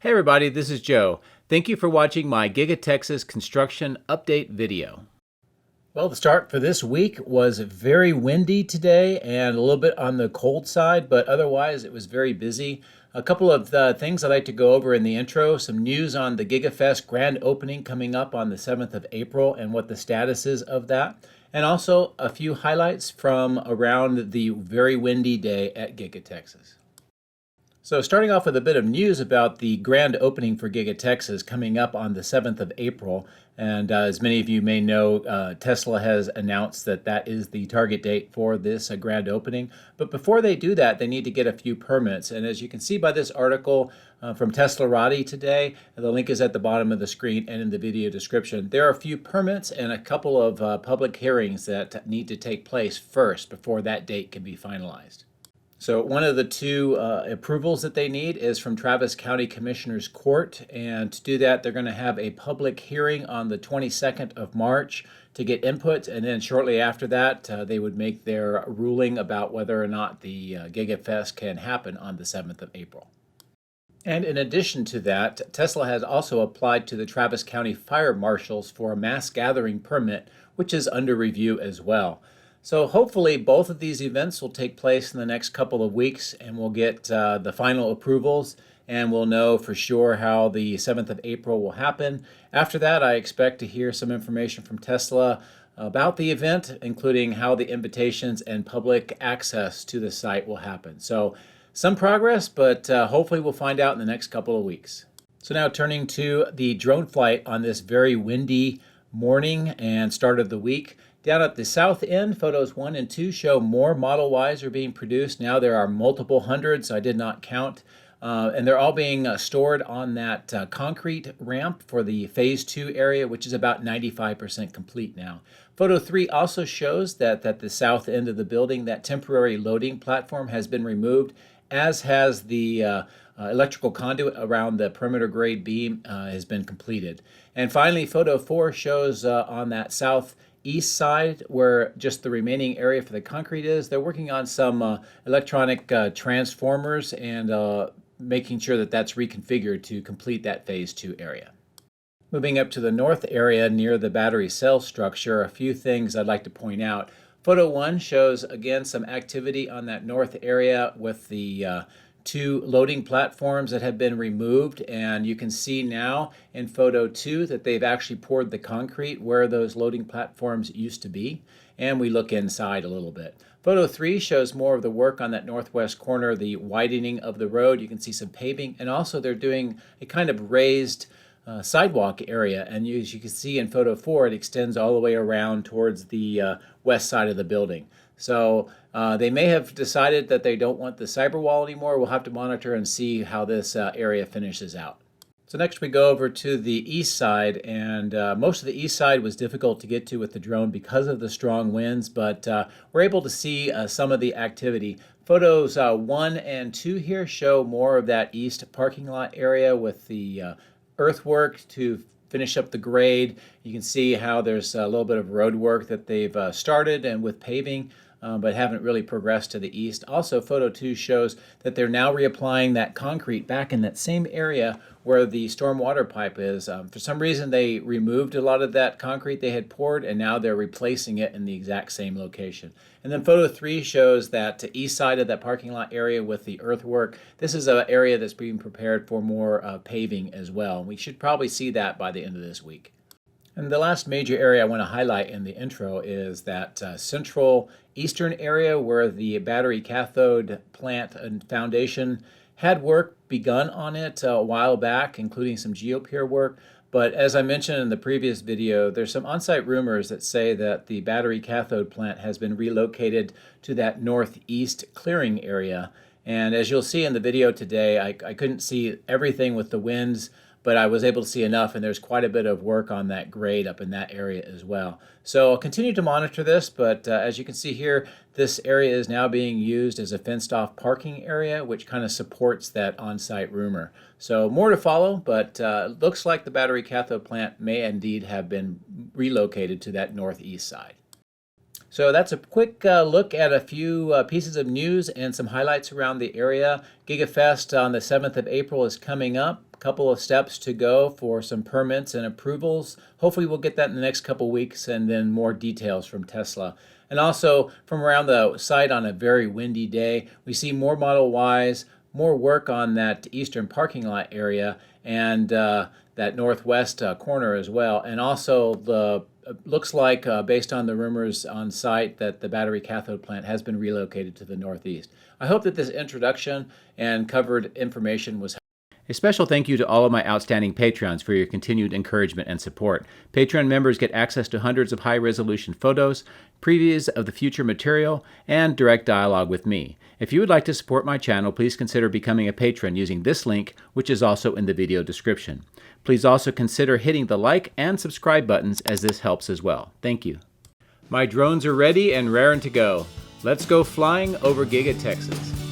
Hey everybody, this is Joe. Thank you for watching my Giga-Texas construction update video. Well, the start for this week was very windy today and a little bit on the cold side, but otherwise it was very busy. A couple of things I'd like to go over in the intro, some news on the Giga Fest grand opening coming up on the 7th of April and what the status is of that, and also a few highlights from around the very windy day at Giga-Texas. So starting off with a bit of news about the grand opening for Giga-Texas coming up on the 7th of April. And as many of you may know, Tesla has announced that that is the target date for this grand opening. But before they do that, they need to get a few permits. And as you can see by this article from Teslarati today, the link is at the bottom of the screen and in the video description. There are a few permits and a couple of public hearings that need to take place first before that date can be finalized. So one of the two approvals that they need is from Travis County Commissioner's Court, and to do that they're going to have a public hearing on the 22nd of March to get input, and then shortly after that they would make their ruling about whether or not the Giga Fest can happen on the 7th of April. And in addition to that, Tesla has also applied to the Travis County Fire Marshals for a mass gathering permit, which is under review as well. So hopefully both of these events will take place in the next couple of weeks and we'll get the final approvals and we'll know for sure how the 7th of April will happen. After that, I expect to hear some information from Tesla about the event, including how the invitations and public access to the site will happen. So some progress, but hopefully we'll find out in the next couple of weeks. So now turning to the drone flight on this very windy morning and start of the week. Down at the south end, photos 1 and 2 show more Model Ys are being produced. Now there are multiple hundreds, I did not count. And they're all being stored on that concrete ramp for the Phase 2 area, which is about 95% complete now. Photo 3 also shows that at the south end of the building, that temporary loading platform has been removed, as has the electrical conduit around the perimeter grade beam has been completed. And finally, photo 4 shows on that southeast side where just the remaining area for the concrete is. They're working on some electronic transformers and making sure that that's reconfigured to complete that Phase 2 area. Moving up to the north area near the battery cell structure, a few things I'd like to point out. Photo 1 shows again some activity on that north area with the two loading platforms that have been removed, and you can see now in photo 2 that they've actually poured the concrete where those loading platforms used to be, and we look inside a little bit. Photo 3 shows more of the work on that northwest corner, the widening of the road. You can see some paving, and also they're doing a kind of raised sidewalk area, and as you can see in photo 4, it extends all the way around towards the west side of the building. So they may have decided that they don't want the cyber wall anymore. We'll have to monitor and see how this area finishes out. So next we go over to the east side, and most of the east side was difficult to get to with the drone because of the strong winds, but we're able to see some of the activity. Photos 1 and 2 here show more of that east parking lot area with the earthwork to finish up the grade. You can see how there's a little bit of road work that they've started and with paving, but haven't really progressed to the east. Also, photo 2 shows that they're now reapplying that concrete back in that same area where the stormwater pipe is. For some reason, they removed a lot of that concrete they had poured, and now they're replacing it in the exact same location. And then photo 3 shows that east side of that parking lot area with the earthwork. This is an area that's being prepared for more paving as well. We should probably see that by the end of this week. And the last major area I want to highlight in the intro is that central eastern area where the battery cathode plant and foundation had work begun on it a while back, including some geopier work. But as I mentioned in the previous video, there's some on-site rumors that say that the battery cathode plant has been relocated to that northeast clearing area. And as you'll see in the video today, I couldn't see everything with the winds, but I was able to see enough, and there's quite a bit of work on that grade up in that area as well. So I'll continue to monitor this, but as you can see here, this area is now being used as a fenced-off parking area, which kind of supports that on-site rumor. So more to follow, but looks like the battery cathode plant may indeed have been relocated to that northeast side. So that's a quick look at a few pieces of news and some highlights around the area. Giga Fest on the 7th of April is coming up. couple of steps to go for some permits and approvals. Hopefully we'll get that in the next couple weeks, and then more details from Tesla. And also from around the site on a very windy day, we see more Model Ys, more work on that eastern parking lot area, and that northwest corner as well. And also the looks like, based on the rumors on site, that the battery cathode plant has been relocated to the northeast. I hope that this introduction and covered information was helpful. A special thank you to all of my outstanding Patrons for your continued encouragement and support. Patreon members get access to hundreds of high-resolution photos, previews of the future material, and direct dialogue with me. If you would like to support my channel, please consider becoming a patron using this link, which is also in the video description. Please also consider hitting the like and subscribe buttons, as this helps as well. Thank you. My drones are ready and raring to go. Let's go flying over Giga, Texas.